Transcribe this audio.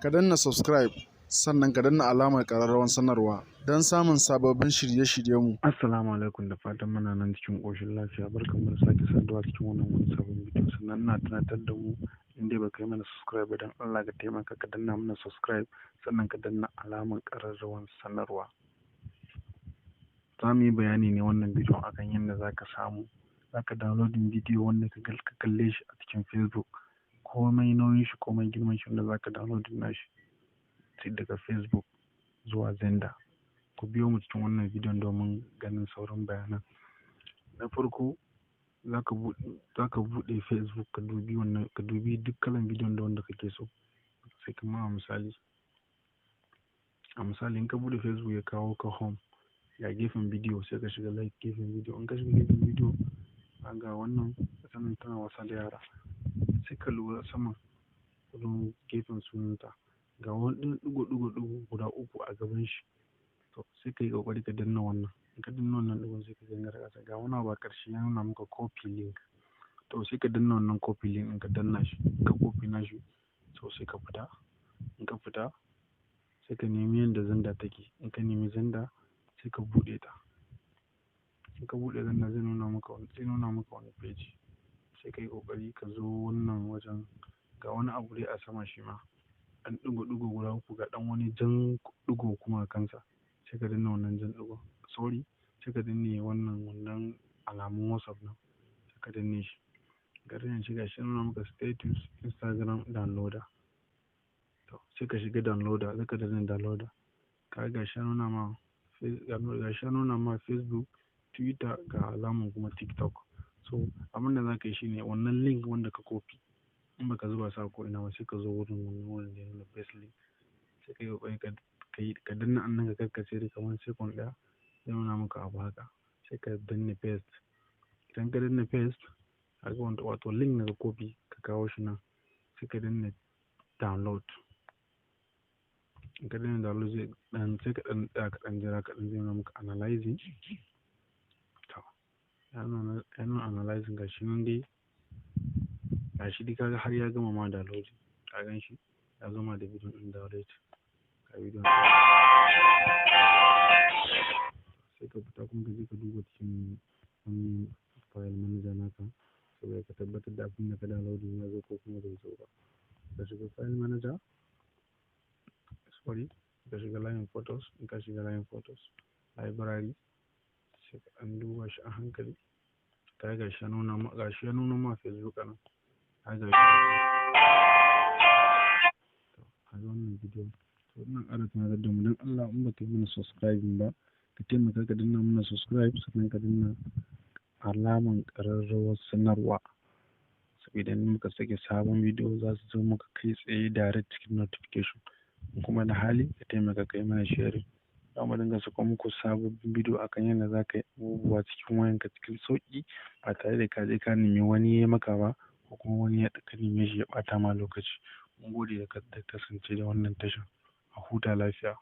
ka danna subscribe sannan ka danna alamar ƙararrawar sanarwa don samun sababbin shirye-shiryenmu. Assalamu alaikum, da fatan muna nan cikin ƙoshin lafiya. Barkanmu da sake saduwa cikin wani sabon bidiyo. Sannan ina tunatar da mu, in dai baka yi mana subscribe ba, don Allah ka taimaka ka danna mana subscribe sannan ka danna alamar ƙararrawar sanarwa. Za mu yi bayani ne wannan bidiyon akan yadda za ka downloading bidiyo wanda ka kalle shi a cikin Facebook. Komai nauyin shi, komai girman shi, wanda za ka downloading nashi daga Facebook zuwa Xender. Ku biyo mu cikin wannan bidiyon domin ganin sauran bayanan. Na farko, za ka buɗe Facebook ka dubi duk kalan bidiyon da wanda kake so. Sai kamar a misali in ka buɗe Facebook ya kawo ka home, ya gefen bidiyo sai ka shiga like gefen bidiyo. In ka shiga gefen bidiyo, ga wannan sanin tana wasa da yara, sai ka lura sama wurin gefen sunanta ga wani ɗigo guda uku a gaban shi. To sai ka yi ƙoƙari ka danna wannan. In ka danna wannan ɗigon sai ka gani ƙasa ga wani abu a ƙarshe ya nuna maka copy link. To sai ka danna wannan copy link in ka danna shi, ka copy nashi. To sai ka fita. In ka fita sai ka nemi yadda Xender take. In ka nemi Xender sai ka buɗe ta. In ka buɗe Xender zai nuna maka wani page. Sai ka yi ƙoƙari ka zo wannan wajen, ga wani abu dai a sama shi ma ɗan ɗigo guda uku, ga ɗan wani jan ɗigo kuma a kansa. Sai ka danna wannan jan ɗigo, sai ka danne wannan alamun WhatsApp nan, sai ka danne shi. Ka danne shi, gashi nuna maka status Instagram downloader. To sai ka shiga downloader, sai ka danna downloader. Ka ga gashi nuna ma Facebook, Twitter, ga alamun kuma TikTok. So abin da za ka yi shine wannan link wanda ka copy, in baka zuba sa ko ina ba, sai ka zo wurin da ya nuna paste link. Sai ka yi ƙoƙari ka danna annan ka karkace da kamar second ɗaya, zai nuna maka abu haka. Sai ka danna paste. Idan ka danna paste, haka wato link na ka copy ka kawo shi nan, sai ka danna download. In ka danna download sai ka ɗan jira kaɗan, zai nuna maka analyzing. To ya nuna analyzing, gashi nan dai. Gashi dai kaga har ya gama ma downloading. Ka gan shi ya zama da bidiyon ɗin download. Ka bidiyon sai ka fita kuma ka je ka duba cikin wani file manager naka, saboda ka tabbatar da abin da ka downloading ya zo ko kuma bai zo ba. Ka shiga file manager, ka shiga line photos. In ka shiga line photos library, sai ka ɗan duba shi a hankali. Ka ga gashi ya nuna ma Facebook anan. Ka ga wannan bidiyo. To ina ƙara tunatar da mu, don Allah in baka yi mana subscribing ba, ka taimaka ka danna mana subscribe sannan ka danna alaman ƙararrawar sanarwa, saboda in muka sake sabon bidiyo za su zo maka kai tsaye direct cikin notification. Kuma da hali ka taimaka ka yi mana sharing. Za mu dinga saka muku sababbin bidiyo akan yadda za ka yi abubuwa cikin wayanka cikin sauƙi, ba tare da ka je ka nemi wani ya maka ba, ko kuma wani ka neme shi ya ɓata ma lokaci. Mun gode da ka kasance da wannan tasha. A huta lafiya.